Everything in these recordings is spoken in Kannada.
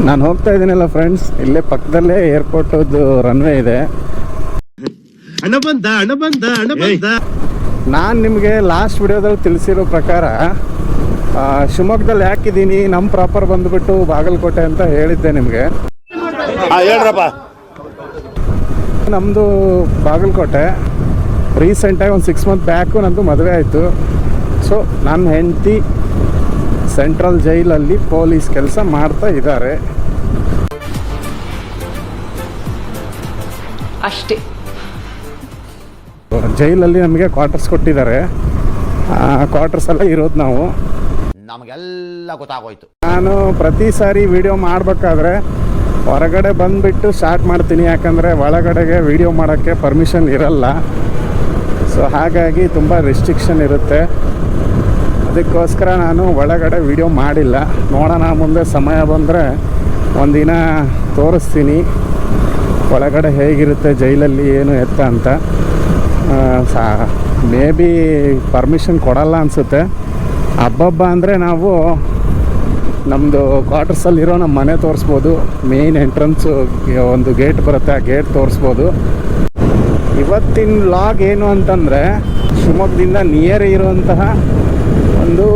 ನಾನು ಹೋಗ್ತಾ ಇದ್ದೀನಲ್ಲ ಫ್ರೆಂಡ್ಸ್, ಇಲ್ಲೇ ಪಕ್ಕದಲ್ಲೇ ಏರ್ಪೋರ್ಟದ್ದು ರನ್ವೇ ಇದೆ. ನಾನು ನಿಮಗೆ ಲಾಸ್ಟ್ ವಿಡಿಯೋದಲ್ಲಿ ತಿಳಿಸಿರೋ ಪ್ರಕಾರ ಶಿವಮೊಗ್ಗದಲ್ಲಿ ಯಾಕಿದ್ದೀನಿ, ನಮ್ಮ ಪ್ರಾಪರ್ ಬಂದುಬಿಟ್ಟು ಬಾಗಲಕೋಟೆ ಅಂತ ಹೇಳಿದ್ದೆ ನಿಮಗೆ. ನಮ್ಮದು ಬಾಗಲಕೋಟೆ. ರೀಸೆಂಟಾಗಿ ಒಂದು 6 ಮಂತ್ ಬ್ಯಾಕು ನಂದು ಮದುವೆ ಆಯಿತು. ಸೊ ನನ್ನ ಹೆಂಡತಿ ಸೆಂಟ್ರಲ್ ಜೈಲಲ್ಲಿ ಪೊಲೀಸ್ ಕೆಲಸ ಮಾಡ್ತಾ ಇದ್ದಾರೆ ಅಷ್ಟೇ. ಜೈಲಲ್ಲಿ ನಮಗೆ ಕ್ವಾರ್ಟರ್ಸ್ ಕೊಟ್ಟಿದ್ದಾರೆ. ಕ್ವಾರ್ಟರ್ಸಲ್ಲೇ ಇರೋದು ನಾವು. ನಮಗೆಲ್ಲ ಗೊತ್ತಾಗೋಯ್ತು. ನಾನು ಪ್ರತಿ ಸಾರಿ ವಿಡಿಯೋ ಮಾಡಬೇಕಾದ್ರೆ ಹೊರಗಡೆ ಬಂದುಬಿಟ್ಟು ಸ್ಟಾರ್ಟ್ ಮಾಡ್ತೀನಿ, ಯಾಕಂದರೆ ಒಳಗಡೆಗೆ ವಿಡಿಯೋ ಮಾಡೋಕ್ಕೆ ಪರ್ಮಿಷನ್ ಇರಲ್ಲ. ಸೊ ಹಾಗಾಗಿ ತುಂಬ ರೆಸ್ಟ್ರಿಕ್ಷನ್ ಇರುತ್ತೆ. ಅದಕ್ಕೋಸ್ಕರ ನಾನು ಒಳಗಡೆ ವಿಡಿಯೋ ಮಾಡಿಲ್ಲ. ನೋಡೋಣ, ಮುಂದೆ ಸಮಯ ಬಂದರೆ ಒಂದಿನ ತೋರಿಸ್ತೀನಿ ಒಳಗಡೆ ಹೇಗಿರುತ್ತೆ, ಜೈಲಲ್ಲಿ ಏನು ಎತ್ತ ಅಂತ. ಮೇ ಬಿ ಪರ್ಮಿಷನ್ ಕೊಡಲ್ಲ ಅನಿಸುತ್ತೆ. ಹಬ್ಬ ಅಂದರೆ ನಾವು ನಮ್ಮದು ಕ್ವಾರ್ಟರ್ಸಲ್ಲಿರೋ ನಮ್ಮ ಮನೆ ತೋರಿಸ್ಬೋದು. ಮೇನ್ ಎಂಟ್ರೆನ್ಸು ಒಂದು ಗೇಟ್ ಬರುತ್ತೆ, ಆ ಗೇಟ್ ತೋರಿಸ್ಬೋದು. ಇವತ್ತಿನ ವ್ಲಾಗ್ ಏನು ಅಂತಂದರೆ, ಶಿವಮೊಗ್ಗದಿಂದ ನಿಯರ್ ಇರುವಂತಹ ಒಂದು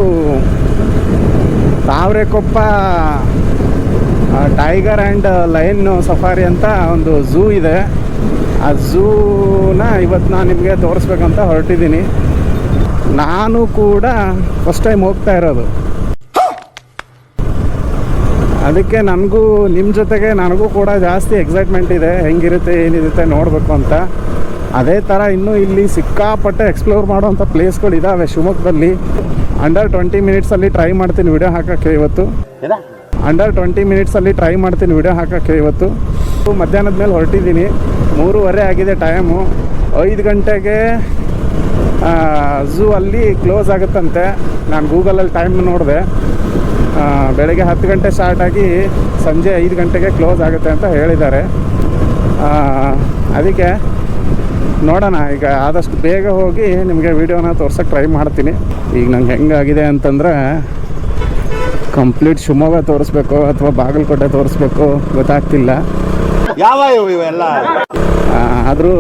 Tavarekoppa tiger and lion safari ಅಂತ ಒಂದು ಝೂ ಇದೆ. ಆ ಝೂನ ಇವತ್ತು ನಾನು ನಿಮಗೆ ತೋರಿಸ್ಬೇಕಂತ ಹೊರಟಿದ್ದೀನಿ. ನಾನು ಕೂಡ ಫಸ್ಟ್ ಟೈಮ್ ಹೋಗ್ತಾ ಇರೋದು. ಅದಕ್ಕೆ ನನಗೂ ನಿಮ್ಮ ಜೊತೆಗೆ ನನಗೂ ಕೂಡ ಜಾಸ್ತಿ ಎಕ್ಸೈಟ್ಮೆಂಟ್ ಇದೆ, ಹೆಂಗಿರುತ್ತೆ ಏನಿರುತ್ತೆ ನೋಡಬೇಕು ಅಂತ. ಅದೇ ಥರ ಇನ್ನೂ ಇಲ್ಲಿ ಸಿಕ್ಕಾಪಟ್ಟೆ ಎಕ್ಸ್ಪ್ಲೋರ್ ಮಾಡೋವಂಥ ಪ್ಲೇಸ್ಗಳು ಇದ್ದಾವೆ ಶಿವಮೊಗ್ಗದಲ್ಲಿ. ಅಂಡರ್ 20 ಮಿನಿಟ್ಸಲ್ಲಿ ಟ್ರೈ ಮಾಡ್ತೀನಿ ವಿಡಿಯೋ ಹಾಕೋಕ್ಕೆ ಇವತ್ತು. ಮಧ್ಯಾಹ್ನದ ಮೇಲೆ ಹೊರಟಿದ್ದೀನಿ. 3:30 ಆಗಿದೆ ಟೈಮು. 5 ಗಂಟೆಗೆ ಝೂ ಅಲ್ಲಿ ಕ್ಲೋಸ್ ಆಗುತ್ತಂತೆ. ನಾನು ಗೂಗಲಲ್ಲಿ ಟೈಮ್ ನೋಡಿದೆ. ಬೆಳಗ್ಗೆ 10 ಗಂಟೆ ಸ್ಟಾರ್ಟ್ ಆಗಿ ಸಂಜೆ 5 ಗಂಟೆಗೆ ಕ್ಲೋಸ್ ಆಗುತ್ತೆ ಅಂತ ಹೇಳಿದ್ದಾರೆ. ಅದಕ್ಕೆ ನೋಡೋಣ, ಈಗ ಆದಷ್ಟು ಬೇಗ ಹೋಗಿ ನಿಮಗೆ ವಿಡಿಯೋನ ತೋರ್ಸೋಕ್ಕೆ ಟ್ರೈ ಮಾಡ್ತೀನಿ. ಈಗ ನಂಗೆ ಹೆಂಗಾಗಿದೆ ಅಂತಂದರೆ, ಕಂಪ್ಲೀಟ್ ಶಿವಮೊಗ್ಗ ತೋರಿಸ್ಬೇಕು ಅಥವಾ ಬಾಗಲಕೋಟೆ ತೋರಿಸ್ಬೇಕು ಗೊತ್ತಾಗ್ತಿಲ್ಲ. ಯಾವ ಇವೆಲ್ಲ ಆದರೂ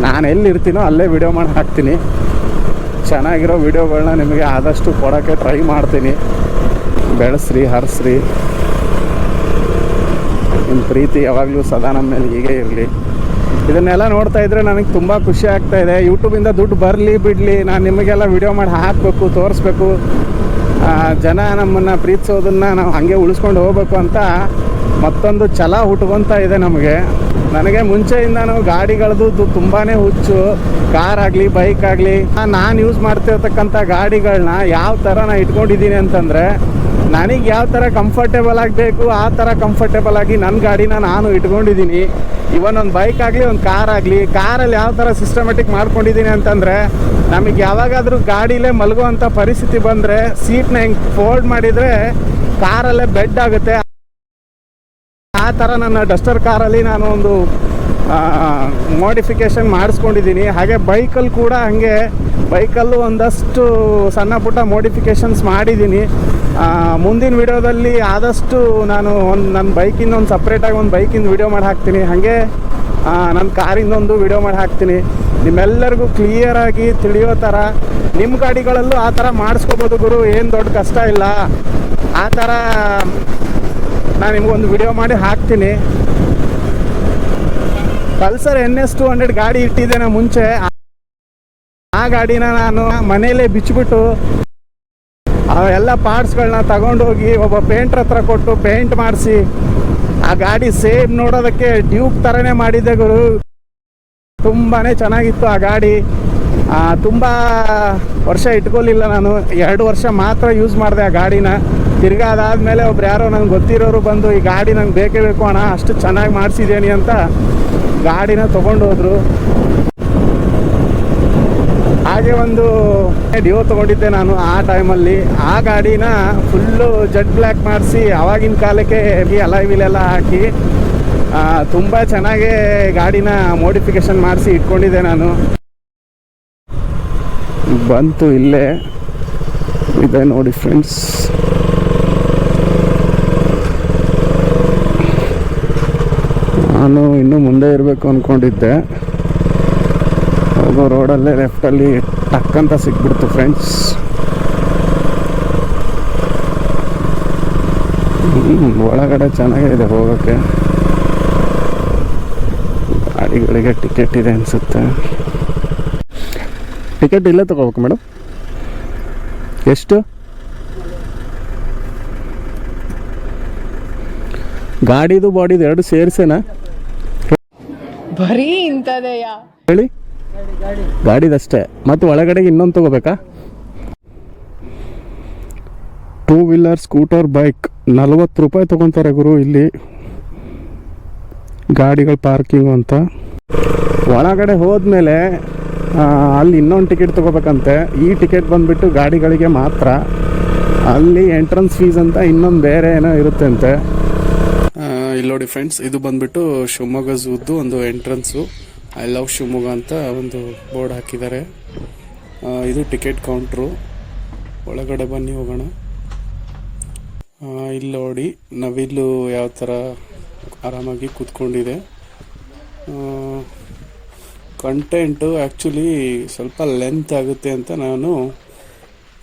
ನಾನು ಎಲ್ಲಿರ್ತೀನೋ ಅಲ್ಲೇ ವಿಡಿಯೋ ಮಾಡಿ ಹಾಕ್ತೀನಿ. ಚೆನ್ನಾಗಿರೋ ವಿಡಿಯೋಗಳನ್ನ ನಿಮಗೆ ಆದಷ್ಟು ಕೊಡೋಕ್ಕೆ ಟ್ರೈ ಮಾಡ್ತೀನಿ. ಬೆಳೆಸ್ರಿ, ಹರಿಸ್ರಿ. ನಿಮ್ಮ ಪ್ರೀತಿ ಯಾವಾಗಲೂ ಸದಾ ನಮ್ಮ ಮೇಲೆ ಹೀಗೆ ಇರಲಿ. ಇದನ್ನೆಲ್ಲ ನೋಡ್ತಾ ಇದ್ದರೆ ನನಗೆ ತುಂಬ ಖುಷಿ ಆಗ್ತಾಯಿದೆ. ಯೂಟ್ಯೂಬಿಂದ ದುಡ್ಡು ಬರಲಿ ಬಿಡಲಿ, ನಾನು ನಿಮಗೆಲ್ಲ ವಿಡಿಯೋ ಮಾಡಿ ಹಾಕಬೇಕು, ತೋರಿಸ್ಬೇಕು. ಜನ ನಮ್ಮನ್ನು ಪ್ರೀತಿಸೋದನ್ನು ನಾವು ಹಾಗೆ ಉಳಿಸ್ಕೊಂಡು ಹೋಗ್ಬೇಕು ಅಂತ ಮತ್ತೊಂದು ಛಲ ಹುಟ್ಕೊತಾ ಇದೆ ನಮಗೆ. ನನಗೆ ಮುಂಚೆಯಿಂದನೂ ಗಾಡಿಗಳದ್ದು ತುಂಬಾ ಹುಚ್ಚು. ಕಾರ್ ಆಗಲಿ, ಬೈಕ್ ಆಗಲಿ, ನಾನು ಯೂಸ್ ಮಾಡ್ತಿರ್ತಕ್ಕಂಥ ಗಾಡಿಗಳನ್ನ ಯಾವ ಥರ ನಾನು ಇಟ್ಕೊಂಡಿದ್ದೀನಿ ಅಂತಂದರೆ, ನನಗೆ ಯಾವ ಥರ ಕಂಫರ್ಟೇಬಲ್ ಆಗಬೇಕು ಆ ಥರ ಕಂಫರ್ಟೇಬಲ್ ಆಗಿ ನನ್ನ ಗಾಡಿನ ನಾನು ಇಟ್ಕೊಂಡಿದ್ದೀನಿ. ಇವನ್ ಒಂದು ಬೈಕ್ ಆಗಲಿ, ಒಂದು ಕಾರ್ ಆಗಲಿ, ಕಾರಲ್ಲಿ ಯಾವ ಥರ ಸಿಸ್ಟಮೆಟಿಕ್ ಮಾಡ್ಕೊಂಡಿದ್ದೀನಿ ಅಂತಂದರೆ, ನಮಗೆ ಯಾವಾಗಾದರೂ ಗಾಡಿಲೇ ಮಲಗುವಂಥ ಪರಿಸ್ಥಿತಿ ಬಂದರೆ ಸೀಟ್ನ ಹೆಂಗೆ ಫೋಲ್ಡ್ ಮಾಡಿದರೆ ಕಾರಲ್ಲೇ ಬೆಡ್ ಆಗುತ್ತೆ. ಆ ಥರ ನನ್ನ ಡಸ್ಟರ್ ಕಾರಲ್ಲಿ ನಾನು ಒಂದು ಮಾಡಿಫಿಕೇಷನ್ ಮಾಡಿಸ್ಕೊಂಡಿದ್ದೀನಿ. ಹಾಗೆ ಬೈಕಲ್ಲಿ ಕೂಡ ಹಾಗೆ, ಬೈಕಲ್ಲೂ ಒಂದಷ್ಟು ಸಣ್ಣ ಪುಟ್ಟ ಮಾಡಿಫಿಕೇಷನ್ಸ್ ಮಾಡಿದ್ದೀನಿ. ಮುಂದಿನ ವಿಡಿಯೋದಲ್ಲಿ ಆದಷ್ಟು ನಾನು ನನ್ನ ಬೈಕಿಂದ ಒಂದು ಸಪ್ರೇಟಾಗಿ ಒಂದು ಬೈಕಿಂದ ವಿಡಿಯೋ ಮಾಡಿ ಹಾಕ್ತೀನಿ. ಹಾಗೆ ನನ್ನ ಕಾರಿಂದೊಂದು ವಿಡಿಯೋ ಮಾಡಿ ಹಾಕ್ತೀನಿ. ನಿಮ್ಮೆಲ್ಲರಿಗೂ ಕ್ಲಿಯರಾಗಿ ತಿಳಿಯೋ ಥರ ನಿಮ್ಮ ಗಾಡಿಗಳಲ್ಲೂ ಆ ಥರ ಮಾಡಿಸ್ಕೋಬೋದು ಗುರು, ಏನು ದೊಡ್ಡ ಕಷ್ಟ ಇಲ್ಲ. ಆ ಥರ ನಾನು ನಿಮಗೊಂದು ವಿಡಿಯೋ ಮಾಡಿ ಹಾಕ್ತೀನಿ. ಪಲ್ಸರ್ NS 200 ಗಾಡಿ ಇಟ್ಟಿದ್ದೇನೆ ಮುಂಚೆ. ಆ ಗಾಡಿನ ನಾನು ಮನೆಯಲ್ಲೇ ಬಿಚ್ಚಿಬಿಟ್ಟು ಅವೆಲ್ಲ ಪಾರ್ಟ್ಸ್ಗಳನ್ನ ತಗೊಂಡೋಗಿ ಒಬ್ಬ ಪೇಂಟ್ರ್ ಹತ್ರ ಕೊಟ್ಟು ಪೇಂಟ್ ಮಾಡಿಸಿ ಆ ಗಾಡಿ ಸೇಮ್ ನೋಡೋದಕ್ಕೆ ಡ್ಯೂಕ್ ಥರನೇ ಮಾಡಿದ್ದೆ ಗುರು. ತುಂಬಾ ಚೆನ್ನಾಗಿತ್ತು ಆ ಗಾಡಿ. ತುಂಬ ವರ್ಷ ಇಟ್ಕೊಳ್ಳಿಲ್ಲ ನಾನು, 2 ವರ್ಷ ಮಾತ್ರ ಯೂಸ್ ಮಾಡಿದೆ ಆ ಗಾಡಿನ. ತಿರ್ಗಾ ಅದಾದಮೇಲೆ ಒಬ್ರು ಯಾರೋ ನಂಗೆ ಗೊತ್ತಿರೋರು ಬಂದು ಈ ಗಾಡಿ ನಂಗೆ ಬೇಕೇ ಬೇಕು ಅಣ್ಣ, ಅಷ್ಟು ಚೆನ್ನಾಗಿ ಮಾಡಿಸಿದ್ದೇನೆ ಅಂತ ಗಾಡಿನ ತೊಗೊಂಡು ಹೋದರು. ಹಾಗೆ ಒಂದು ಡಿಯೋ ತೊಗೊಂಡಿದ್ದೆ ನಾನು ಆ ಟೈಮಲ್ಲಿ. ಆ ಗಾಡಿನ ಫುಲ್ಲು ಜೆಟ್ ಬ್ಲ್ಯಾಕ್ ಮಾಡಿಸಿ ಆವಾಗಿನ ಕಾಲಕ್ಕೆ ಅಲಾಯ್ ವೀಲೆಲ್ಲ ಹಾಕಿ ತುಂಬ ಚೆನ್ನಾಗೇ ಗಾಡಿನ ಮೋಡಿಫಿಕೇಷನ್ ಮಾಡಿಸಿ ಇಟ್ಕೊಂಡಿದ್ದೆ ನಾನು. ಬಂತು ಇಲ್ಲೇ ಇದೆ ನೋಡಿ ಫ್ರೆಂಡ್ಸ್. ನಾನು ಇನ್ನೂ ಮುಂದೆ ಇರಬೇಕು ಅಂದ್ಕೊಂಡಿದ್ದೆ. ಹೋಗೋ ರೋಡಲ್ಲೇ ಲೆಫ್ಟಲ್ಲಿ ಟಕ್ ಅಂತ ಸಿಕ್ಬಿಡ್ತು ಫ್ರೆಂಡ್ಸ್. ಒಳಗಡೆ ಚೆನ್ನಾಗಿದೆ ಹೋಗೋಕ್ಕೆ. ಗಾಡಿಗಳಿಗೆ ಟಿಕೆಟ್ ಇದೆ ಅನಿಸುತ್ತೆ. ಟಿಕೆಟ್ ಇಲ್ಲೇ ತಗೋಬೇಕು ಮೇಡಮ್? ಎಷ್ಟು? ಗಾಡಿದು ಬಾಡಿದು ಎರಡು ಸೇರಿಸೇನಾ? ಬರೀ ಇಂಥದೆಯಾ ಹೇಳಿ. ಗಾಡಿದಷ್ಟೇ, ಮತ್ತು ಒಳಗಡೆಗೆ ಇನ್ನೊಂದು ತಗೋಬೇಕಾ? 2 ವೀಲರ್ ಸ್ಕೂಟರ್ ಬೈಕ್ 40 ರೂಪಾಯಿ ತೊಗೊತಾರೆ ಗುರು ಇಲ್ಲಿ ಗಾಡಿಗಳ ಪಾರ್ಕಿಂಗು ಅಂತ. ಒಳಗಡೆ ಹೋದ್ಮೇಲೆ ಅಲ್ಲಿ ಇನ್ನೊಂದು ಟಿಕೆಟ್ ತೊಗೋಬೇಕಂತೆ. ಈ ಟಿಕೆಟ್ ಬಂದುಬಿಟ್ಟು ಗಾಡಿಗಳಿಗೆ ಮಾತ್ರ. ಅಲ್ಲಿ ಎಂಟ್ರೆನ್ಸ್ ಫೀಸ್ ಅಂತ ಇನ್ನೊಂದು ಬೇರೆ ಏನೋ ಇರುತ್ತೆ ಅಂತೆ. ಇಲ್ಲಿ ನೋಡಿ ಫ್ರೆಂಡ್ಸ್, ಇದು ಬಂದುಬಿಟ್ಟು ಶಿವಮೊಗ್ಗ ಝೂದ್ದು ಒಂದು ಎಂಟ್ರೆನ್ಸು. ಐ ಲವ್ ಶಿವಮೊಗ್ಗ ಅಂತ ಒಂದು ಬೋರ್ಡ್ ಹಾಕಿದ್ದಾರೆ. ಇದು ಟಿಕೆಟ್ ಕೌಂಟ್ರು. ಒಳಗಡೆ ಬನ್ನಿ ಹೋಗೋಣ. ಇಲ್ಲಿ ನೋಡಿ ನವಿಲು ಯಾವ ಥರ ಆರಾಮಾಗಿ ಕೂತ್ಕೊಂಡಿದೆ. ಕಂಟೆಂಟು ಆ್ಯಕ್ಚುಲಿ ಸ್ವಲ್ಪ ಲೆಂತ್ ಆಗುತ್ತೆ ಅಂತ ನಾನು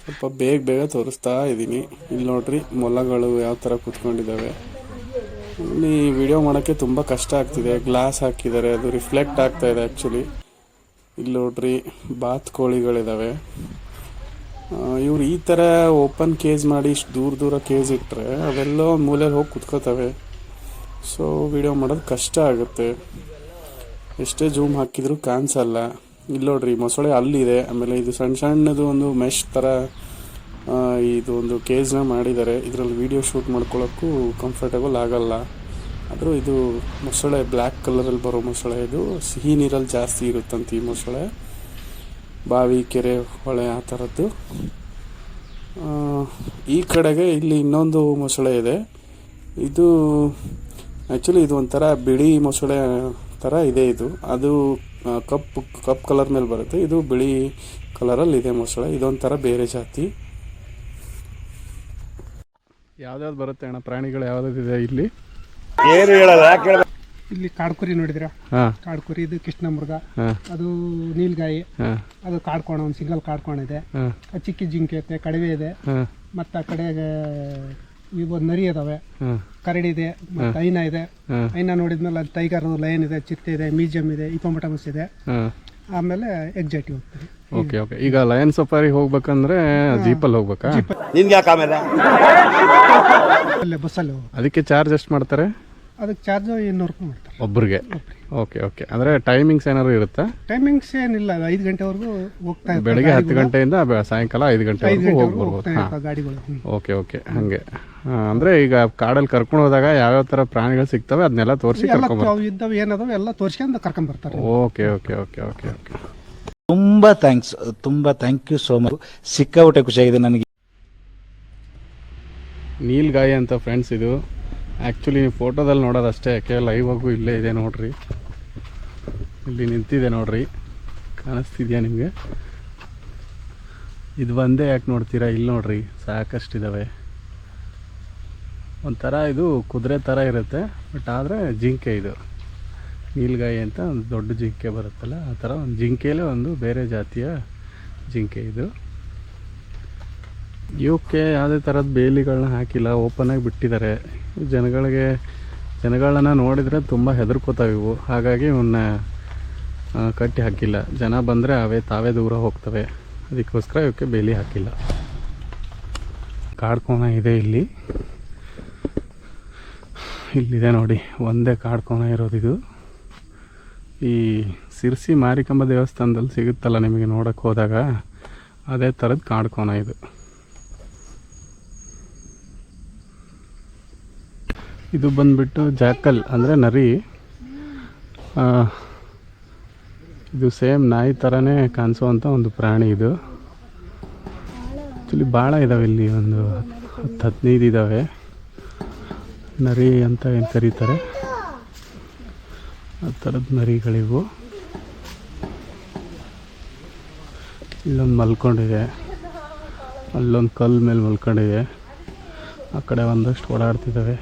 ಸ್ವಲ್ಪ ಬೇಗ ತೋರಿಸ್ತಾ ಇದ್ದೀನಿ. ಇಲ್ಲಿ ನೋಡ್ರಿ ಮೊಲಗಳು ಯಾವ ಥರ ಕೂತ್ಕೊಂಡಿದ್ದಾವೆ. ಇಲ್ಲಿ ವಿಡಿಯೋ ಮಾಡೋಕ್ಕೆ ತುಂಬ ಕಷ್ಟ ಆಗ್ತಿದೆ. ಗ್ಲಾಸ್ ಹಾಕಿದ್ದಾರೆ, ಅದು ರಿಫ್ಲೆಕ್ಟ್ ಆಗ್ತಾ ಇದೆ ಆ್ಯಕ್ಚುಲಿ. ಇಲ್ಲಿ ನೋಡ್ರಿ ಬಾತ್ ಕೋಳಿಗಳಿದ್ದಾವೆ. ಇವ್ರು ಈ ಥರ ಓಪನ್ ಕೇಜ್ ಮಾಡಿ ಇಷ್ಟು ದೂರ ಕೇಜ್ ಇಟ್ಟರೆ ಅವೆಲ್ಲೋ ಮೂಲೆಯಲ್ಲಿ ಹೋಗಿ ಕುತ್ಕೋತವೆ. ಸೊ ವಿಡಿಯೋ ಮಾಡೋದು ಕಷ್ಟ ಆಗುತ್ತೆ. ಎಷ್ಟೇ ಜೂಮ್ ಹಾಕಿದರೂ ಕಾಣಿಸಲ್ಲ. ಇಲ್ಲಿ ನೋಡ್ರಿ ಮೊಸಳೆ ಅಲ್ಲಿದೆ. ಆಮೇಲೆ ಇದು ಸಣ್ಣದು ಒಂದು ಮೆಶ್ ಥರ ಇದು ಒಂದು ಕೇಜ್ನ ಮಾಡಿದ್ದಾರೆ. ಇದರಲ್ಲಿ ವಿಡಿಯೋ ಶೂಟ್ ಮಾಡ್ಕೊಳ್ಳೋಕ್ಕೂ ಕಂಫರ್ಟೇಬಲ್ ಆಗಲ್ಲ. ಆದರೂ ಇದು ಮೊಸಳೆ ಬ್ಲ್ಯಾಕ್ ಕಲರಲ್ಲಿ ಬರೋ ಮೊಸಳೆ. ಇದು ಸಿಹಿ ನೀರಲ್ಲಿ ಜಾಸ್ತಿ ಇರುತ್ತಂತೆ ಈ ಮೊಸಳೆ. ಬಾವಿ, ಕೆರೆ, ಹೊಳೆ ಆ ಥರದ್ದು. ಈ ಕಡೆಗೆ ಇಲ್ಲಿ ಇನ್ನೊಂದು ಮೊಸಳೆ ಇದೆ. ಇದು ಆ್ಯಕ್ಚುಲಿ ಇದು ಒಂಥರ ಬಿಳಿ ಮೊಸಳೆ ಥರ ಇದೆ. ಇದು ಅದು ಕಪ್ ಕಲರ್ ಮೇಲೆ ಬರುತ್ತೆ. ಇದು ಬಿಳಿ ಕಲರಲ್ಲಿ ಇದೆ ಮೊಸಳೆ. ಇದೊಂಥರ ಬೇರೆ ಜಾತಿ. ಯಾವ್ದಾವ್ದು ಬರುತ್ತೆ ಅಣ್ಣ ಪ್ರಾಣಿಗಳು ಯಾವ್ದಾವ್ದಿದೆ ಇಲ್ಲಿ? ಏನು ಹೇಳಲ್ಲ. ಇಲ್ಲಿ ಕಾಡ್ಕುರಿ ನೋಡಿದ್ರ? ಕಾಡ್ಕುರಿ, ಇದು ಕೃಷ್ಣ ಮೃಗ, ಅದು ನೀಲ್ಗಾಯಿ, ಅದು ಕಾಡ್ಕೋಣ, ಒಂದು ಸಿಂಗಲ್ ಕಾಡ್ಕೋಣ ಇದೆ. ಚಿಕ್ಕಿ ಜಿಂಕೆ ಐತೆ, ಕಡಿವೆ ಇದೆ, ಮತ್ತೆ ಆ ಕಡೆ ಒಂದು ನರಿ ಇದಾವೆ, ಕರಡಿ ಇದೆ, ಮತ್ತೆ ಐನ ಇದೆ. ಐನ ನೋಡಿದ್ಮೇಲೆ ಅದು ಟೈಗರ್, ಲಯನ್ ಇದೆ, ಚಿರತೆ ಇದೆ, ಮ್ಯೂಸಿಯಂ ಇದೆ, ಹಿಪ್ಪೋಪೊಟಮಸ್ ಇದೆ. ಆಮೇಲೆ ಎಕ್ಸಾಕ್ಟ್ ಹೋಗ್ತೀವಿ. ಓಕೆ. ಈಗ ಲಯನ್ ಸಫಾರಿ ಹೋಗ್ಬೇಕಂದ್ರೆ ಜೀಪಲ್ಲಿ ಹೋಗ್ಬೇಕಾ? ನಿನ್ಗೆ ಯಾಕೆ ಆಮೇಲೆ ಅಲ್ಲೇ ಬಸ್ಸಲ್ಲಿ ಅದಕ್ಕೆ ಚಾರ್ಜ್ ಎಷ್ಟು ಮಾಡ್ತಾರೆ? ಅದಕ್ಕೆ ಚಾರ್ಜ್ 200 ರೂಪಾಯಿ ಮಾಡ್ತಾರೆ ಒಬ್ಬರಿಗೆ. ಓಕೆ. ಅಂದರೆ ಟೈಮಿಂಗ್ಸ್ ಏನಾದ್ರು ಇರುತ್ತಾ? ಟೈಮಿಂಗ್ಸ್ ಏನಿಲ್ಲ. 5 ಗಂಟೆವರೆಗೂ ಹೋಗ್ತಾ ಇರ್ತಾರೆ. ಬೆಳಗ್ಗೆ 10 ಗಂಟೆಯಿಂದ ಸಾಯಂಕಾಲ 5 ಗಂಟೆವರೆಗೂ ಹೋಗ್ಬರ್ಬೋದು. ಗಾಡಿಗಳು. ಓಕೆ ಹಾಗೆ. ಅಂದರೆ ಈಗ ಕಾಡಲ್ಲಿ ಕರ್ಕೊಂಡು ಹೋದಾಗ ಯಾವ್ಯಾವ ಥರ ಪ್ರಾಣಿಗಳು ಸಿಗ್ತವೆ ಅದನ್ನೆಲ್ಲ ತೋರಿಸಿ ಕರ್ಕೊಂಡ್ಬರ್ತಾರೆ. ಇದ್ದಾವೆ ಏನದಾವೆ ಎಲ್ಲ ತೋರಿಸ್ಕೊಂಡು ಕರ್ಕೊಂಡ್ಬರ್ತಾರೆ. ಓಕೆ. ತುಂಬ ಥ್ಯಾಂಕ್ ಯು ಸೋ ಮಚ್. ಸಿಕ್ಕಾಪಟ್ಟೆ ಖುಷಿಯಾಗಿದೆ ನನಗೆ. ನೀಲ್ಗಾಯಿ ಅಂತ ಫ್ರೆಂಡ್ಸ್ ಇದು. ಆ್ಯಕ್ಚುಲಿ ನೀವು ಫೋಟೋದಲ್ಲಿ ನೋಡೋದಷ್ಟೇ, ಲೈವ್ ಆಗೂ ಇಲ್ಲೇ ಇದೆ ನೋಡ್ರಿ. ಇಲ್ಲಿ ನಿಂತಿದೆ ನೋಡ್ರಿ, ಕಾಣಿಸ್ತಿದ್ಯಾ ನಿಮಗೆ? ಇದು ಒಂದೇ ಯಾಕೆ ನೋಡ್ತೀರಾ? ಇಲ್ಲಿ ನೋಡ್ರಿ ಸಾಕಷ್ಟಿದ್ದಾವೆ. ಒಂಥರ ಇದು ಕುದುರೆ ಥರ ಇರುತ್ತೆ, ಬಟ್ ಆದರೆ ಜಿಂಕೆ. ಇದು ನೀಲ್ಗಾಯಿ ಅಂತ ಒಂದು ದೊಡ್ಡ ಜಿಂಕೆ ಬರುತ್ತಲ್ಲ, ಆ ಥರ ಒಂದು ಜಿಂಕೆಯಲ್ಲೇ ಒಂದು ಬೇರೆ ಜಾತಿಯ ಜಿಂಕೆ ಇದು. ಇವಕ್ಕೆ ಯಾವುದೇ ಥರದ ಬೇಲಿಗಳನ್ನ ಹಾಕಿಲ್ಲ, ಓಪನಾಗಿ ಬಿಟ್ಟಿದ್ದಾರೆ. ಜನಗಳನ್ನ ನೋಡಿದರೆ ತುಂಬ ಹೆದರ್ಕೋತಾವೆ ಇವು. ಹಾಗಾಗಿ ಇವನ್ನ ಕಟ್ಟಿ ಹಾಕಿಲ್ಲ. ಜನ ಬಂದರೆ ತಾವೇ ದೂರ ಹೋಗ್ತವೆ. ಅದಕ್ಕೋಸ್ಕರ ಇವಕ್ಕೆ ಬೇಲಿ ಹಾಕಿಲ್ಲ. ಕಾಡ್ಕೋಣ ಇದೆ ಇಲ್ಲಿದೆ ನೋಡಿ, ಒಂದೇ ಕಾಡ್ಕೋಣ ಇರೋದಿದು. ಈ ಸಿರ್ಸಿ ಮಾರಿಕಂಬ ದೇವಸ್ಥಾನದಲ್ಲಿ ಸಿಗುತ್ತಲ್ಲ ನಿಮಗೆ ನೋಡೋಕ್ಕೆ ಹೋದಾಗ, ಅದೇ ಥರದ ಕಾಡ್ಕೋಣ ಇದು. ಇದು ಬಂದ್ಬಿಟ್ಟು ಜಾಕಲ್ ಅಂದರೆ ನರಿ. ಇದು ಸೇಮ್ ನಾಯಿ ಥರನೇ ಕಾಣಿಸುವಂಥ ಒಂದು ಪ್ರಾಣಿ ಇದು. ಆ್ಯಕ್ಚುಲಿ ಭಾಳ ಇದ್ದಾವೆ ಇಲ್ಲಿ, ಒಂದು 10-15 ಇದ್ದಾವೆ. ನರಿ ಅಂತ ಏನು ಕರೀತಾರೆ, ಆ ಥರದ ನರಿಗಳಿವು. ಇಲ್ಲೊಂದು ಮಲ್ಕೊಂಡಿದೆ. ಅಲ್ಲೊಂದು ಕಲ್ಲು ಮೇಲೆ ಮಲ್ಕೊಂಡಿದೆ, ಆ ಕಡೆ ಒಂದಷ್ಟು ಓಡಾಡ್ತಿದ್ದಾವೆ.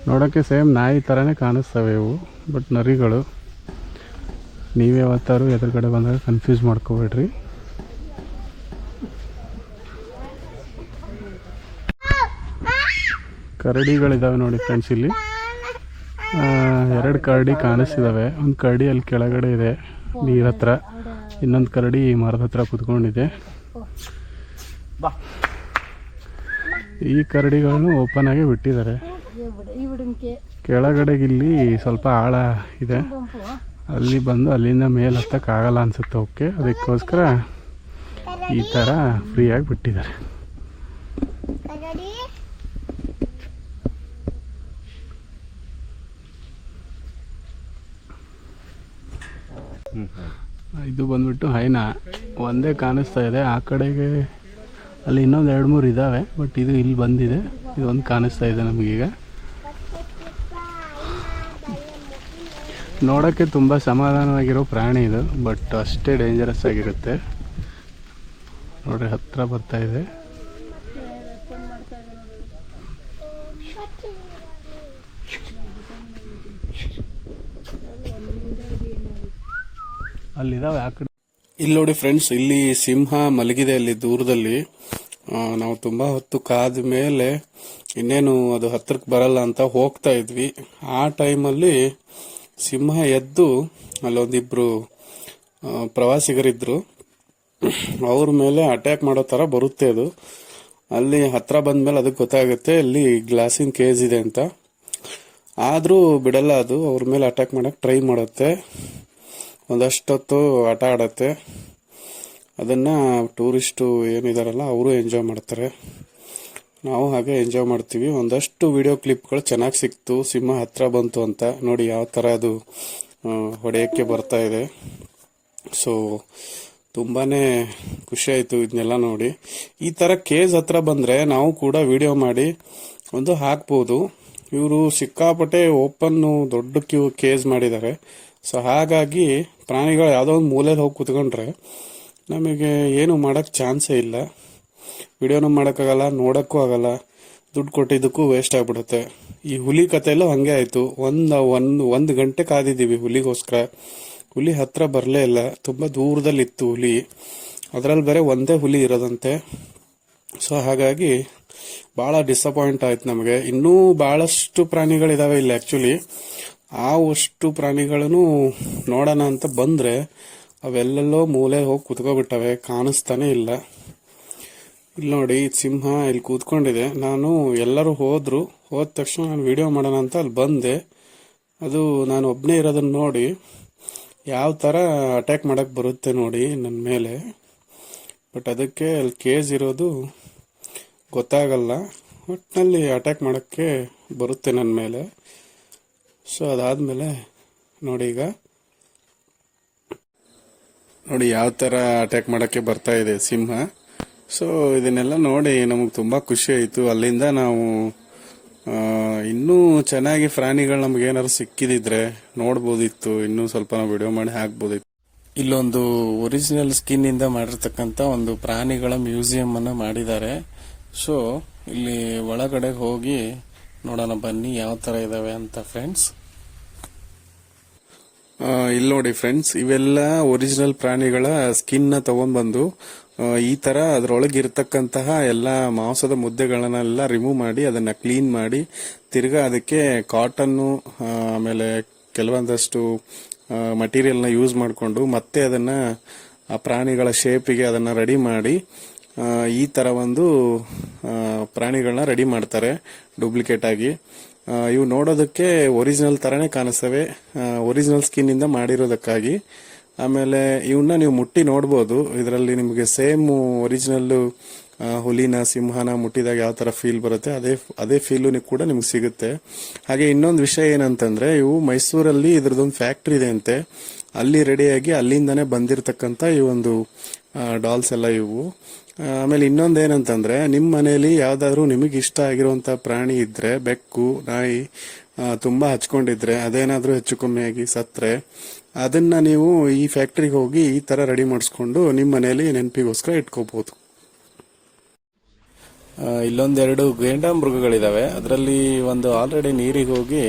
ನೋಡೋಕ್ಕೆ ಸೇಮ್ ನಾಯಿ ಥರನೇ ಕಾಣಿಸ್ತವೆ ಇವು, ಬಟ್ ನರಿಗಳು. ನೀವೇ ಯಾವತ್ತಾರು ಎದುರುಗಡೆ ಬಂದಾಗ ಕನ್ಫ್ಯೂಸ್ ಮಾಡ್ಕೋಬೇಡ್ರಿ. ಕರಡಿಗಳಿದ್ದಾವೆ ನೋಡಿ ಫ್ರೆಂಡ್ಸ್, ಇಲ್ಲಿ 2 ಕರಡಿ ಕಾಣಿಸ್ತಿದ್ದಾವೆ. ಒಂದು ಕರಡಿ ಅಲ್ಲಿ ಕೆಳಗಡೆ ಇದೆ ನೀರ ಹತ್ರ, ಇನ್ನೊಂದು ಕರಡಿ ಮರದ ಹತ್ರ ಕುತ್ಕೊಂಡಿದೆ. ಈ ಕರಡಿಗಳನ್ನು ಓಪನ್ ಆಗಿ ಬಿಟ್ಟಿದ್ದಾರೆ. ಕೆಳಗಡೆಗೆ ಇಲ್ಲಿ ಸ್ವಲ್ಪ ಆಳ ಇದೆ, ಅಲ್ಲಿ ಬಂದು ಅಲ್ಲಿಂದ ಮೇಲೆ ಹತ್ತಕ್ಕಾಗಲ್ಲ ಅನ್ಸುತ್ತೆ. ಓಕೆ, ಅದಕ್ಕೋಸ್ಕರ ಈ ಥರ ಫ್ರೀಯಾಗಿ ಬಿಟ್ಟಿದ್ದಾರೆ. ಇದು ಬಂದ್ಬಿಟ್ಟು ಹೈನ ಒಂದೇ ಕಾಣಿಸ್ತಾ ಇದೆ. ಆ ಕಡೆಗೆ ಅಲ್ಲಿ ಇನ್ನೊಂದು 2-3 ಇದ್ದಾವೆ, ಬಟ್ ಇದು ಇಲ್ಲಿ ಬಂದಿದೆ. ಇದೊಂದು ಕಾಣಿಸ್ತಾ ಇದೆ ನಮಗೀಗ. ನೋಡೋಕ್ಕೆ ತುಂಬ ಸಮಾಧಾನವಾಗಿರೋ ಪ್ರಾಣಿ ಇದು, ಬಟ್ ಅಷ್ಟೇ ಡೇಂಜರಸ್ ಆಗಿರುತ್ತೆ. ನೋಡ್ರಿ, ಹತ್ರ ಬರ್ತಾ ಇದೆ. ಅಲ್ಲಿದ್ದಾವೆ ಆ ಕಡೆ. ಇಲ್ಲಿ ನೋಡಿ ಫ್ರೆಂಡ್ಸ್, ಇಲ್ಲಿ ಸಿಂಹ ಮಲಗಿದೆ ಅಲ್ಲಿ ದೂರದಲ್ಲಿ. ನಾವು ತುಂಬಾ ಹೊತ್ತು ಕಾದ ಮೇಲೆ ಇನ್ನೇನು ಅದು ಹತ್ರಕ್ಕೆ ಬರಲ್ಲ ಅಂತ ಹೋಗ್ತಾ ಇದ್ವಿ. ಆ ಟೈಮಲ್ಲಿ ಸಿಂಹ ಎದ್ದು ಅಲ್ಲೊಂದಿಬ್ರು ಪ್ರವಾಸಿಗರಿದ್ರು, ಅವ್ರ ಮೇಲೆ ಅಟ್ಯಾಕ್ ಮಾಡೋ ತರ ಬರುತ್ತೆ ಅದು. ಅಲ್ಲಿ ಹತ್ರ ಬಂದ್ಮೇಲೆ ಅದಕ್ಕೆ ಗೊತ್ತಾಗುತ್ತೆ ಅಲ್ಲಿ ಗ್ಲಾಸಿನ ಕೇಜ್ ಇದೆ ಅಂತ. ಆದ್ರೂ ಬಿಡಲ್ಲ ಅದು, ಅವ್ರ ಮೇಲೆ ಅಟ್ಯಾಕ್ ಮಾಡಕ್ ಟ್ರೈ ಮಾಡುತ್ತೆ. ಒಂದಷ್ಟೊತ್ತು ಆಟ ಆಡತ್ತೆ. ಅದನ್ನ ಟೂರಿಸ್ಟು ಏನಿದಾರಲ್ಲ ಅವರು ಎಂಜಾಯ್ ಮಾಡ್ತಾರೆ, ನಾವು ಹಾಗೆ ಎಂಜಾಯ್ ಮಾಡ್ತೀವಿ. ಒಂದಷ್ಟು ವಿಡಿಯೋ ಕ್ಲಿಪ್ಗಳು ಚೆನ್ನಾಗಿ ಸಿಕ್ತು, ಸಿಂಹ ಹತ್ರ ಬಂತು ಅಂತ. ನೋಡಿ ಯಾವ ತರ ಅದು ಹೊಡೆಯಕ್ಕೆ ಬರ್ತಾ ಇದೆ. ಸೊ ತುಂಬಾನೇ ಖುಷಿ ಆಯ್ತು ಇದನ್ನೆಲ್ಲ ನೋಡಿ. ಈ ತರ ಕೇಜ್ ಹತ್ರ ಬಂದ್ರೆ ನಾವು ಕೂಡ ವಿಡಿಯೋ ಮಾಡಿ ಒಂದು ಹಾಕ್ಬೋದು. ಇವರು ಸಿಕ್ಕಾಪಟ್ಟೆ ಓಪನ್ ದೊಡ್ಡ ಕೇಜ್ ಮಾಡಿದ್ದಾರೆ. ಸೊ ಹಾಗಾಗಿ ಪ್ರಾಣಿಗಳು ಯಾವುದೋ ಒಂದು ಮೂಲೆಯಲ್ಲಿ ಹೋಗಿ ಕುತ್ಕೊಂಡ್ರೆ ನಮಗೆ ಏನು ಮಾಡಕ್ ಚಾನ್ಸೇ ಇಲ್ಲ. ವಿಡಿಯೋನು ಮಾಡೋಕ್ಕಾಗಲ್ಲ, ನೋಡಕ್ಕೂ ಆಗಲ್ಲ, ದುಡ್ಡು ಕೊಟ್ಟಿದ್ದಕ್ಕೂ ವೇಸ್ಟ್ ಆಗ್ಬಿಡುತ್ತೆ. ಈ ಹುಲಿ ಕಥೆಯಲ್ಲೂ ಹಂಗೆ ಆಯ್ತು. ಒಂದು ಗಂಟೆ ಕಾದಿದ್ದೀವಿ ಹುಲಿಗೋಸ್ಕರ. ಹುಲಿ ಹತ್ರ ಬರಲೇ ಇಲ್ಲ, ತುಂಬಾ ದೂರದಲ್ಲಿತ್ತು ಹುಲಿ. ಅದರಲ್ಲಿ ಬೇರೆ ಒಂದೇ ಹುಲಿ ಇರೋದಂತೆ. ಸೊ ಹಾಗಾಗಿ ಬಹಳ ಡಿಸಪಾಯಿಂಟ್ ಆಯ್ತು ನಮಗೆ. ಇನ್ನೂ ಬಹಳಷ್ಟು ಪ್ರಾಣಿಗಳಿದಾವೆ ಇಲ್ಲಿ ಆಕ್ಚುಲಿ. ಆ ಅಷ್ಟು ಪ್ರಾಣಿಗಳನ್ನು ನೋಡೋಣ ಅಂತ ಬಂದ್ರೆ ಅವೆಲ್ಲೆಲ್ಲೋ ಮೂಲೆ ಹೋಗಿ ಕುತ್ಕೋಬಿಟ್ಟವೆ, ಕಾಣಿಸ್ತಾನೆ ಇಲ್ಲ. ಇಲ್ಲಿ ನೋಡಿ, ಸಿಂಹ ಇಲ್ಲಿ ಕೂತ್ಕೊಂಡಿದೆ. ನಾನು ಎಲ್ಲರೂ ಹೋದ ತಕ್ಷಣ ನಾನು ವಿಡಿಯೋ ಮಾಡೋಣ ಅಂತ ಅಲ್ಲಿ ಬಂದೆ. ಅದು ನಾನು ಒಬ್ಬನೇ ಇರೋದನ್ನ ನೋಡಿ ಯಾವ ತರ ಅಟ್ಯಾಕ್ ಮಾಡಕ್ ಬರುತ್ತೆ ನೋಡಿ ನನ್ನ ಮೇಲೆ. ಬಟ್ ಅದಕ್ಕೆ ಅಲ್ಲಿ ಕೇಜ್ ಇರೋದು ಗೊತ್ತಾಗಲ್ಲ, ಒಟ್ಟಿನಲ್ಲಿ ಅಟ್ಯಾಕ್ ಮಾಡಕ್ಕೆ ಬರುತ್ತೆ ನನ್ನ ಮೇಲೆ. ಸೊ ಅದಾದ್ಮೇಲೆ ನೋಡಿ, ಈಗ ನೋಡಿ ಯಾವ ತರ ಅಟ್ಯಾಕ್ ಮಾಡಕ್ಕೆ ಬರ್ತಾ ಇದೆ ಸಿಂಹ. ಸೊ ಇದನ್ನೆಲ್ಲ ನೋಡಿ ನಮಗೆ ತುಂಬಾ ಖುಷಿ ಆಯ್ತು. ಅಲ್ಲಿಂದ ನಾವು ಇನ್ನೂ ಚೆನ್ನಾಗಿ ಪ್ರಾಣಿಗಳು ನಮ್ಗೆ ಏನಾದ್ರು ಸಿಕ್ಕಿದಿದ್ರೆ ನೋಡ್ಬೋದಿತ್ತು, ಇನ್ನೂ ಸ್ವಲ್ಪ ನಾವು ವಿಡಿಯೋ ಮಾಡಿ ಹಾಕ್ಬೋದಿತ್ತು. ಇಲ್ಲೊಂದು ಒರಿಜಿನಲ್ ಸ್ಕಿನ್ ಇಂದ ಮಾಡಿರ್ತಕ್ಕಂತ ಒಂದು ಪ್ರಾಣಿಗಳ ಮ್ಯೂಸಿಯಂ ಅನ್ನ ಮಾಡಿದ್ದಾರೆ. ಸೊ ಇಲ್ಲಿ ಒಳಗಡೆ ಹೋಗಿ ನೋಡೋಣ ಬನ್ನಿ ಯಾವ ತರ ಇದಾವೆ ಅಂತ ಫ್ರೆಂಡ್ಸ್. ಇಲ್ಲಿ ನೋಡಿ ಫ್ರೆಂಡ್ಸ್, ಇವೆಲ್ಲ ಒರಿಜಿನಲ್ ಪ್ರಾಣಿಗಳ ಸ್ಕಿನ್ ನ ತಗೊಂಡ್ಬಂದು ಈ ತರ ಅದರೊಳಗೆ ಇರತಕ್ಕಂತಹ ಎಲ್ಲ ಮಾಂಸದ ಮುದ್ದೆಗಳನ್ನೆಲ್ಲ ರಿಮೂವ್ ಮಾಡಿ ಅದನ್ನ ಕ್ಲೀನ್ ಮಾಡಿ ತಿರ್ಗಾ ಅದಕ್ಕೆ ಕಾಟನ್ನು ಆಮೇಲೆ ಕೆಲವೊಂದಷ್ಟು ಮಟೀರಿಯಲ್ ನ ಯೂಸ್ ಮಾಡಿಕೊಂಡು ಮತ್ತೆ ಅದನ್ನ ಆ ಪ್ರಾಣಿಗಳ ಶೇಪಿಗೆ ಅದನ್ನ ರೆಡಿ ಮಾಡಿ ಈ ತರ ಒಂದು ಪ್ರಾಣಿಗಳನ್ನ ರೆಡಿ ಮಾಡ್ತಾರೆ ಡೂಪ್ಲಿಕೇಟ್ ಆಗಿ. ಇವು ನೋಡೋದಕ್ಕೆ ಒರಿಜಿನಲ್ ತರನೇ ಕಾಣಿಸ್ತವೆ, ಒರಿಜಿನಲ್ ಸ್ಕಿನ್ ಇಂದ ಮಾಡಿರೋದಕ್ಕಾಗಿ. ಆಮೇಲೆ ಇವನ್ನ ನೀವು ಮುಟ್ಟಿ ನೋಡ್ಬೋದು, ಇದರಲ್ಲಿ ನಿಮಗೆ ಸೇಮ್ ಒರಿಜಿನಲ್ ಹುಲಿನ ಸಿಂಹನ ಮುಟ್ಟಿದಾಗ ಯಾವ ತರ ಫೀಲ್ ಬರುತ್ತೆ ಅದೇ ಫೀಲ್ ಕೂಡ ನಿಮ್ಗೆ ಸಿಗುತ್ತೆ. ಹಾಗೆ ಇನ್ನೊಂದು ವಿಷಯ ಏನಂತಂದ್ರೆ, ಇವು ಮೈಸೂರಲ್ಲಿ ಇದ್ರದೊಂದು ಫ್ಯಾಕ್ಟ್ರಿ ಇದೆ ಅಂತೆ, ಅಲ್ಲಿ ರೆಡಿಯಾಗಿ ಅಲ್ಲಿಂದಾನೇ ಬಂದಿರತಕ್ಕಂತ ಈ ಒಂದು ಡಾಲ್ಸ್ ಎಲ್ಲ ಇವು. ಆಮೇಲೆ ಇನ್ನೊಂದೇನಂತಂದ್ರೆ, ನಿಮ್ಮ ಮನೆಯಲ್ಲಿ ಯಾವ್ದಾದ್ರು ನಿಮಗೆ ಇಷ್ಟ ಆಗಿರುವಂತ ಪ್ರಾಣಿ ಇದ್ರೆ, ಬೆಕ್ಕು ನಾಯಿ ತುಂಬಾ ಹಚ್ಕೊಂಡಿದ್ರೆ, ಅದೇನಾದ್ರೂ ಹೆಚ್ಚು ಕಮ್ಮಿ ಆಗಿ ಸತ್ರೆ ಅದನ್ನ ನೀವು ಈ ಫ್ಯಾಕ್ಟ್ರಿಗೆ ಹೋಗಿ ಈ ತರ ರೆಡಿ ಮಾಡಿಸ್ಕೊಂಡು ನಿಮ್ಮ ಮನೆಯಲ್ಲಿ ನೆನಪಿಗೋಸ್ಕರ ಇಟ್ಕೋಬಹುದು. ಇಲ್ಲೊಂದೆರಡು ಗೇಂಡಾಮೃಗಗಳಿದ್ದಾವೆ. ಅದರಲ್ಲಿ ಒಂದು ಆಲ್ರೆಡಿ ನೀರಿಗೆ ಹೋಗಿ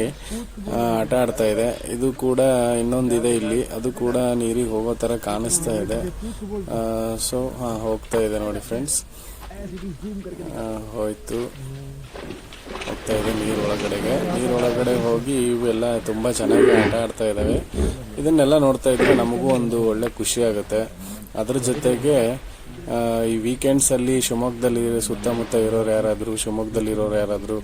ಆಟ ಆಡ್ತಾ ಇದೆ. ಇದು ಕೂಡ ಇನ್ನೊಂದಿದೆ ಇಲ್ಲಿ, ಅದು ಕೂಡ ನೀರಿಗೆ ಹೋಗೋ ಥರ ಕಾಣಿಸ್ತಾ ಇದೆ. ಸೊ ಹೋಗ್ತಾ ಇದೆ ನೋಡಿ ಫ್ರೆಂಡ್ಸ್, ಹೋಗ್ತಾ ಇದೆ ನೀರೊಳಗಡೆ ಹೋಗಿ ಇವೆಲ್ಲ ತುಂಬ ಚೆನ್ನಾಗಿ ಆಟ ಆಡ್ತಾ ಇದ್ದಾವೆ. ಇದನ್ನೆಲ್ಲ ನೋಡ್ತಾ ಇದ್ರೆ ನಮಗೂ ಒಂದು ಒಳ್ಳೆ ಖುಷಿ ಆಗುತ್ತೆ. ಅದ್ರ ಜೊತೆಗೆ ಈ ವೀಕೆಂಡ್ಸಲ್ಲಿ ಸುತ್ತಮುತ್ತ ಇರೋರು ಯಾರಾದರೂ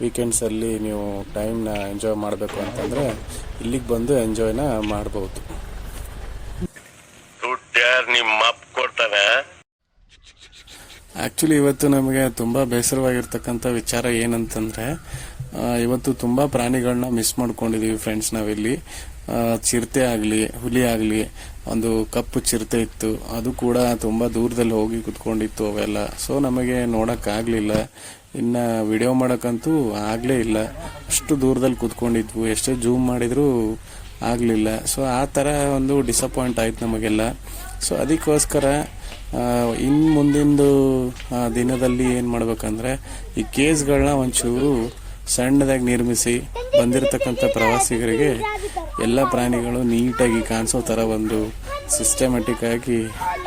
ವೀಕೆಂಡ್ಸಲ್ಲಿ ನೀವು ಟೈಮ್ನ ಎಂಜಾಯ್ ಮಾಡಬೇಕು ಅಂತಂದರೆ ಇಲ್ಲಿಗೆ ಬಂದು ಎಂಜಾಯ್ನ ಮಾಡ್ಬೋದು. ಆ್ಯಕ್ಚುಲಿ ಇವತ್ತು ನಮಗೆ ತುಂಬ ಬೇಸರವಾಗಿರ್ತಕ್ಕಂಥ ವಿಚಾರ ಏನಂತಂದರೆ, ಇವತ್ತು ತುಂಬ ಪ್ರಾಣಿಗಳನ್ನ ಮಿಸ್ ಮಾಡ್ಕೊಂಡಿದ್ದೀವಿ ಫ್ರೆಂಡ್ಸ್. ನಾವಿಲ್ಲಿ ಚಿರತೆ ಆಗಲಿ ಹುಲಿ ಆಗಲಿ, ಒಂದು ಕಪ್ಪು ಚಿರತೆ ಇತ್ತು, ಅದು ಕೂಡ ತುಂಬ ದೂರದಲ್ಲಿ ಹೋಗಿ ಕುತ್ಕೊಂಡಿತ್ತು ಅವೆಲ್ಲ. ಸೊ ನಮಗೆ ನೋಡೋಕ್ಕಾಗಲಿಲ್ಲ, ಇನ್ನು ವಿಡಿಯೋ ಮಾಡೋಕ್ಕಂತೂ ಆಗಲೇ ಇಲ್ಲ, ಅಷ್ಟು ದೂರದಲ್ಲಿ ಕುತ್ಕೊಂಡಿದ್ವು, ಎಷ್ಟೇ ಜೂಮ್ ಮಾಡಿದರೂ ಆಗಲಿಲ್ಲ. ಸೊ ಆ ಥರ ಒಂದು ಡಿಸಪಾಯಿಂಟ್ ಆಯ್ತು ನಮಗೆಲ್ಲ. ಸೊ ಅದಕ್ಕೋಸ್ಕರ ಇನ್ನು ಮುಂದಿಂದು ದಿನದಲ್ಲಿ ಏನು ಮಾಡ್ಬೇಕಂದ್ರೆ ಈ ಕೇಸ್ಗಳನ್ನ ಒಂಚೂರು ಸಣ್ಣದಾಗಿ ನಿರ್ಮಿಸಿ ಬಂದಿರತಕ್ಕಂಥ ಪ್ರವಾಸಿಗರಿಗೆ ಎಲ್ಲ ಪ್ರಾಣಿಗಳು ನೀಟಾಗಿ ಕಾಣಿಸೋ ಥರ ಒಂದು ಸಿಸ್ಟಮ್ಯಾಟಿಕ್ ಆಗಿ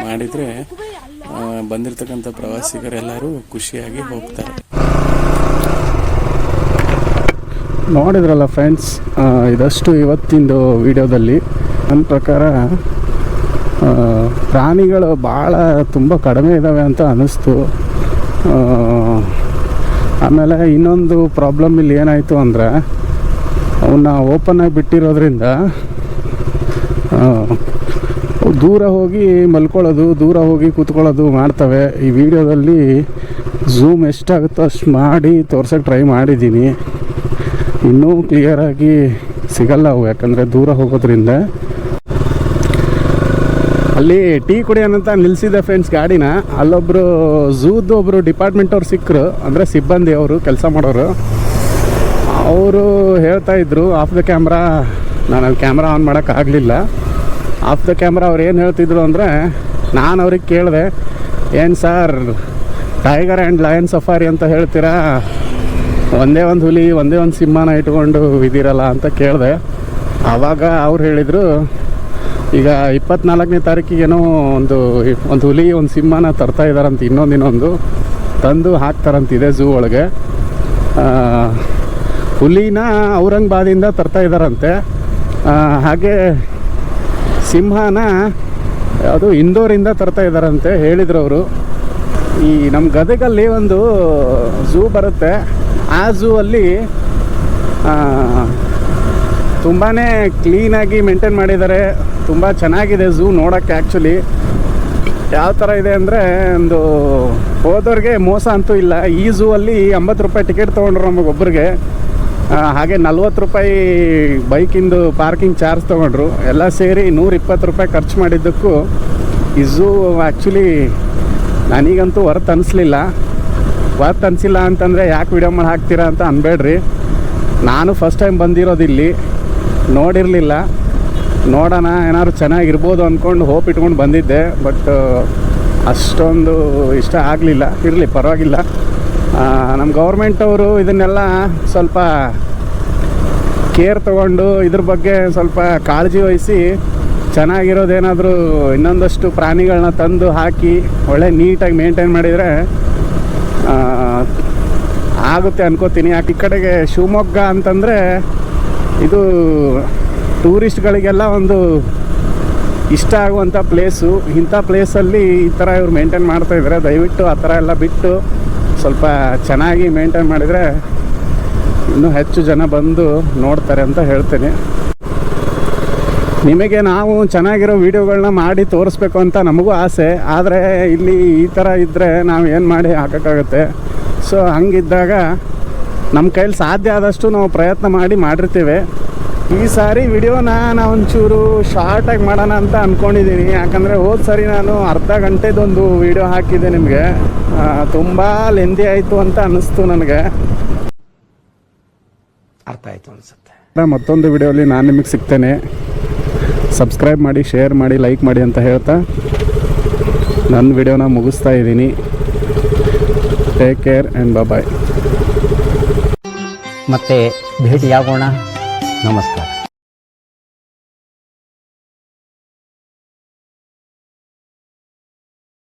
ಮಾಡಿದರೆ ಬಂದಿರತಕ್ಕಂಥ ಪ್ರವಾಸಿಗರೆಲ್ಲರೂ ಖುಷಿಯಾಗಿ ಹೋಗ್ತಾರೆ. ನೋಡಿದ್ರಲ್ಲ ಫ್ರೆಂಡ್ಸ್, ಇದಷ್ಟು ಇವತ್ತಿಂದು ವಿಡಿಯೋದಲ್ಲಿ. ನನ್ನ ಪ್ರಕಾರ ಪ್ರಾಣಿಗಳು ಭಾಳ ತುಂಬ ಕಡಿಮೆ ಇದ್ದಾವೆ ಅಂತ ಅನ್ನಿಸ್ತು. ಆಮೇಲೆ ಇನ್ನೊಂದು ಪ್ರಾಬ್ಲಮ್ ಇಲ್ಲಿ ಏನಾಯಿತು ಅಂದರೆ, ಅವನ್ನ ಓಪನ್ನಾಗಿ ಬಿಟ್ಟಿರೋದ್ರಿಂದ ದೂರ ಹೋಗಿ ಮಲ್ಕೊಳ್ಳೋದು, ದೂರ ಹೋಗಿ ಕೂತ್ಕೊಳ್ಳೋದು ಮಾಡ್ತವೆ. ಈ ವಿಡಿಯೋದಲ್ಲಿ ಝೂಮ್ ಎಷ್ಟಾಗುತ್ತೋ ಅಷ್ಟು ಮಾಡಿ ತೋರ್ಸೋಕ್ಕೆ ಟ್ರೈ ಮಾಡಿದ್ದೀನಿ. ಇನ್ನೂ ಕ್ಲಿಯರಾಗಿ ಸಿಗಲ್ಲ ಅವು, ಯಾಕಂದರೆ ದೂರ ಹೋಗೋದ್ರಿಂದ. ಅಲ್ಲಿ ಟೀ ಕುಡಿಯೋಣಂತ ನಿಲ್ಲಿಸಿದೆ ಫ್ರೆಂಡ್ಸ್ ಗಾಡಿನ. ಅಲ್ಲೊಬ್ಬರು ಝೂದು ಒಬ್ಬರು ಡಿಪಾರ್ಟ್ಮೆಂಟ್ ಅವ್ರು ಸಿಕ್ಕರು, ಅಂದರೆ ಸಿಬ್ಬಂದಿ ಅವರು ಕೆಲಸ ಮಾಡೋರು. ಅವರು ಹೇಳ್ತಾ ಇದ್ರು ಆಫ್ ದ ಕ್ಯಾಮ್ರಾ, ನಾನು ಅಲ್ಲಿ ಕ್ಯಾಮ್ರಾ ಆನ್ ಮಾಡೋಕ್ಕಾಗಲಿಲ್ಲ. ಆಫ್ ದ ಕ್ಯಾಮ್ರಾ ಅವ್ರು ಏನು ಹೇಳ್ತಿದ್ರು ಅಂದರೆ, ನಾನು ಅವ್ರಿಗೆ ಕೇಳಿದೆ, ಏನು sir tiger and lion safari ಅಂತ ಹೇಳ್ತೀರಾ, ಒಂದೇ ಒಂದು ಹುಲಿ ಒಂದೇ ಒಂದು ಸಿಂಹನ ಇಟ್ಕೊಂಡು ಇದ್ದೀರಲ್ಲ ಅಂತ ಕೇಳಿದೆ. ಆವಾಗ ಅವ್ರು ಹೇಳಿದರು, ಈಗ 24ನೇ ತಾರೀಕಿಗೇನೋ ಒಂದು ಹುಲಿ ಒಂದು ಸಿಂಹನ ತರ್ತಾ ಇದ್ದಾರಂತ, ಇನ್ನೊಂದು ತಂದು ಹಾಕ್ತಾರಂತಿದೆ ಝೂ ಒಳಗೆ. ಹುಲಿನ ಔರಂಗಾಬಾದಿಂದ ತರ್ತಾ ಇದ್ದಾರಂತೆ, ಹಾಗೆ ಸಿಂಹನ ಅದು ಇಂದೋರಿಂದ ತರ್ತಾ ಇದ್ದಾರಂತೆ ಹೇಳಿದ್ರು ಅವರು. ಈ ನಮ್ಮ ಗದಗಲ್ಲಿ ಒಂದು ಝೂ ಬರುತ್ತೆ, ಆ ಝೂ ಅಲ್ಲಿ ತುಂಬಾ ಕ್ಲೀನಾಗಿ ಮೇಂಟೈನ್ ಮಾಡಿದ್ದಾರೆ. ತುಂಬ ಚೆನ್ನಾಗಿದೆ ಝೂ ನೋಡೋಕ್ಕೆ. ಆ್ಯಕ್ಚುಲಿ ಯಾವ ಥರ ಇದೆ ಅಂದರೆ, ಒಂದು ಹೋದವ್ರಿಗೆ ಮೋಸ ಅಂತೂ ಇಲ್ಲ. ಈ ಝೂ ಅಲ್ಲಿ 80 ರೂಪಾಯಿ ಟಿಕೆಟ್ ತೊಗೊಂಡ್ರು ನಮಗೊಬ್ಬರಿಗೆ, ಹಾಗೆ 40 ರೂಪಾಯಿ ಬೈಕಿಂದು ಪಾರ್ಕಿಂಗ್ ಚಾರ್ಜ್ ತೊಗೊಂಡ್ರು. ಎಲ್ಲ ಸೇರಿ 120 ರೂಪಾಯಿ ಖರ್ಚು ಮಾಡಿದ್ದಕ್ಕೂ ಈ ಝೂ ಆ್ಯಕ್ಚುಲಿ ನನಗಂತೂ ವರ್ತ್ ಅನಿಸ್ಲಿಲ್ಲ. ವರ್ತ್ ಅನಿಸಿಲ್ಲ ಅಂತಂದರೆ ಯಾಕೆ ವಿಡಿಯೋ ಮಾಡಿ ಹಾಕ್ತೀರಾ ಅಂತ ಅನ್ಬೇಡ್ರಿ. ನಾನು ಫಸ್ಟ್ ಟೈಮ್ ಬಂದಿರೋದಿಲ್ಲಿ, ನೋಡಿರಲಿಲ್ಲ. ನೋಡೋಣ ಏನಾದ್ರು ಚೆನ್ನಾಗಿರ್ಬೋದು ಅಂದ್ಕೊಂಡು ಹೋಪ್ ಇಟ್ಕೊಂಡು ಬಂದಿದ್ದೆ. ಬಟ್ ಅಷ್ಟೊಂದು ಇಷ್ಟ ಆಗಲಿಲ್ಲ. ಇರಲಿ ಪರವಾಗಿಲ್ಲ. ನಮ್ಮ ಗೌರ್ಮೆಂಟವರು ಇದನ್ನೆಲ್ಲ ಸ್ವಲ್ಪ ಕೇರ್ ತೊಗೊಂಡು ಇದ್ರ ಬಗ್ಗೆ ಸ್ವಲ್ಪ ಕಾಳಜಿ ವಹಿಸಿ ಚೆನ್ನಾಗಿರೋದೇನಾದರೂ ಇನ್ನೊಂದಷ್ಟು ಪ್ರಾಣಿಗಳನ್ನ ತಂದು ಹಾಕಿ ಒಳ್ಳೆ ನೀಟಾಗಿ ಮೇಂಟೈನ್ ಮಾಡಿದರೆ ಆಗುತ್ತೆ ಅನ್ಕೋತೀನಿ. ಯಾಕೆ ಈ ಕಡೆಗೆ ಶಿವಮೊಗ್ಗ ಅಂತಂದರೆ ಇದು ಟೂರಿಸ್ಟ್ಗಳಿಗೆಲ್ಲ ಒಂದು ಇಷ್ಟ ಆಗುವಂಥ ಪ್ಲೇಸು. ಇಂಥ ಪ್ಲೇಸಲ್ಲಿ ಈ ಥರ ಇವ್ರು ಮೇಂಟೈನ್ ಮಾಡ್ತಾಯಿದ್ದಾರೆ. ದಯವಿಟ್ಟು ಆ ಥರ ಎಲ್ಲ ಬಿಟ್ಟು ಸ್ವಲ್ಪ ಚೆನ್ನಾಗಿ ಮೇಂಟೈನ್ ಮಾಡಿದರೆ ಇನ್ನೂ ಹೆಚ್ಚು ಜನ ಬಂದು ನೋಡ್ತಾರೆ ಅಂತ ಹೇಳ್ತೀನಿ. ನಿಮಗೆ ನಾವು ಚೆನ್ನಾಗಿರೋ ವೀಡಿಯೋಗಳನ್ನ ಮಾಡಿ ತೋರಿಸ್ಬೇಕು ಅಂತ ನಮಗೂ ಆಸೆ. ಆದರೆ ಇಲ್ಲಿ ಈ ಥರ ಇದ್ದರೆ ನಾವು ಏನು ಮಾಡಿ ಹಾಕೋಕ್ಕಾಗುತ್ತೆ. ಸೊ ಹಂಗಿದ್ದಾಗ ನಮ್ಮ ಕೈಲಿ ಸಾಧ್ಯ ಆದಷ್ಟು ನಾವು ಪ್ರಯತ್ನ ಮಾಡಿರ್ತೀವಿ. ಈ ಸಾರಿ ವಿಡಿಯೋನ ನಾನು ಒಂಚೂರು ಶಾರ್ಟಾಗಿ ಮಾಡೋಣ ಅಂತ ಅಂದ್ಕೊಂಡಿದ್ದೀನಿ. ಯಾಕಂದರೆ ಹೋದ ಸಾರಿ ನಾನು ಅರ್ಧ ಗಂಟೆದೊಂದು ವಿಡಿಯೋ ಹಾಕಿದ್ದೆ ನಿಮಗೆ, ತುಂಬ ಲೆಂದಿ ಆಯಿತು ಅಂತ ಅನ್ನಿಸ್ತು ನನಗೆ. ಅರ್ಥ ಆಯಿತು ಅನಿಸುತ್ತೆ. ಮತ್ತೊಂದು ವಿಡಿಯೋಲಿ ನಾನು ನಿಮಗೆ ಸಿಗ್ತೇನೆ. ಸಬ್ಸ್ಕ್ರೈಬ್ ಮಾಡಿ, ಶೇರ್ ಮಾಡಿ, ಲೈಕ್ ಮಾಡಿ ಅಂತ ಹೇಳ್ತಾ ನನ್ನ ವಿಡಿಯೋನ ಮುಗಿಸ್ತಾ ಇದ್ದೀನಿ. Take care and bye. ಮತ್ತೆ ಭೇಟಿಯಾಗೋಣ. ನಮಸ್ಕಾರ.